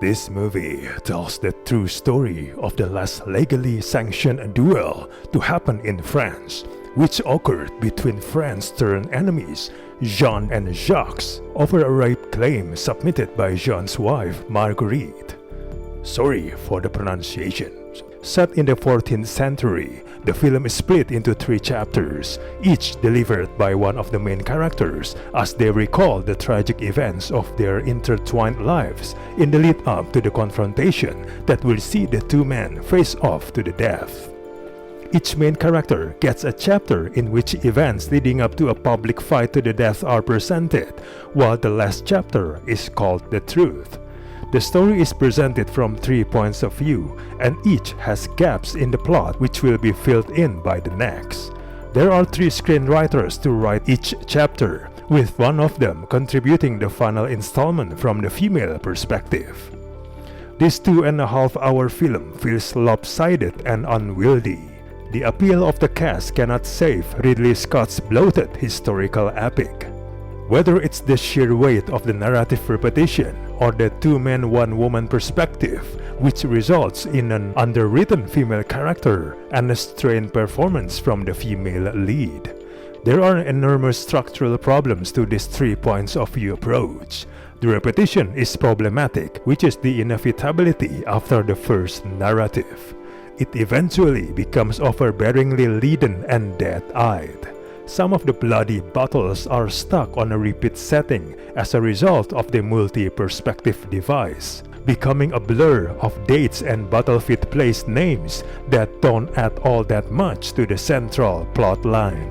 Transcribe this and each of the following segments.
This movie tells the true story of the last legally sanctioned duel to happen in France, which occurred between friends-turned-enemies Jean and Jacques over a rape claim submitted by Jean's wife Marguerite. Sorry for the pronunciation. Set in the 14th century, the film is split into 3 chapters, each delivered by one of the main characters as they recall the tragic events of their intertwined lives in the lead-up to the confrontation that will see the 2 men face off to the death. Each main character gets a chapter in which events leading up to a public fight to the death are presented, while the last chapter is called The Truth. The story is presented from 3 points of view, and each has gaps in the plot which will be filled in by the next. There are 3 screenwriters to write each chapter, with one of them contributing the final installment from the female perspective. This 2.5-hour film feels lopsided and unwieldy. The appeal of the cast cannot save Ridley Scott's bloated historical epic. Whether it's the sheer weight of the narrative repetition or the 2-man 1-woman perspective, which results in an underwritten female character and a strained performance from the female lead. There are enormous structural problems to this 3 points of view approach. The repetition is problematic, which is the inevitability after the first narrative. It eventually becomes overbearingly leaden and dead-eyed. Some of the bloody battles are stuck on a repeat setting as a result of the multi-perspective device, becoming a blur of dates and battlefield place names that don't add all that much to the central plot line.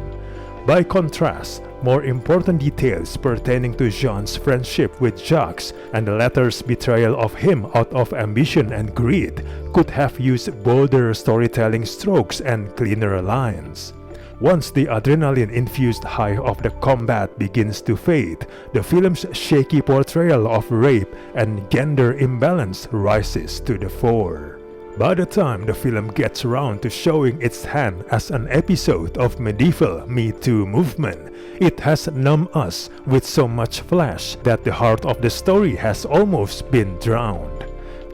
By contrast, more important details pertaining to Jean's friendship with Jacques and the latter's betrayal of him out of ambition and greed could have used bolder storytelling strokes and cleaner lines. Once the adrenaline-infused high of the combat begins to fade, the film's shaky portrayal of rape and gender imbalance rises to the fore. By the time the film gets around to showing its hand as an episode of medieval Me Too movement, it has numbed us with so much flash that the heart of the story has almost been drowned.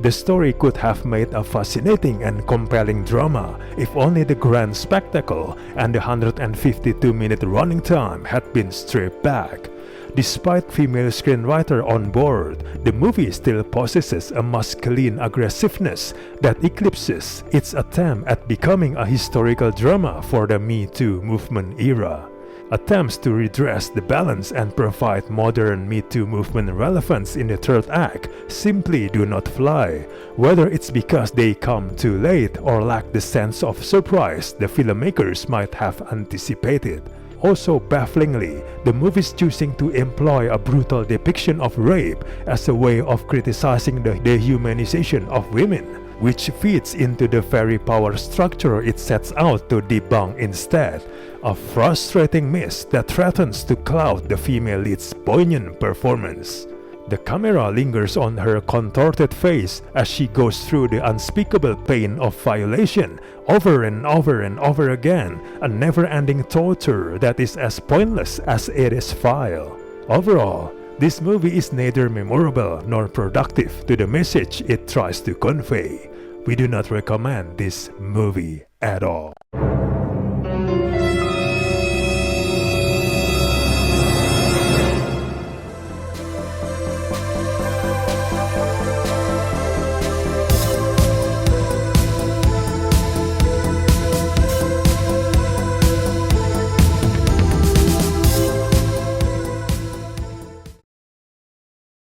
The story could have made a fascinating and compelling drama if only the grand spectacle and the 152-minute running time had been stripped back. Despite female screenwriter on board, the movie still possesses a masculine aggressiveness that eclipses its attempt at becoming a historical drama for the Me Too movement era. Attempts to redress the balance and provide modern Me Too movement relevance in the 3rd act simply do not fly, whether it's because they come too late or lack the sense of surprise the filmmakers might have anticipated. Also bafflingly, the movie's choosing to employ a brutal depiction of rape as a way of criticizing the dehumanization of women, which feeds into the very power structure it sets out to debunk instead, a frustrating miss that threatens to cloud the female lead's poignant performance. The camera lingers on her contorted face as she goes through the unspeakable pain of violation over and over and over again, a never-ending torture that is as pointless as it is vile. Overall, this movie is neither memorable nor productive to the message it tries to convey. We do not recommend this movie at all.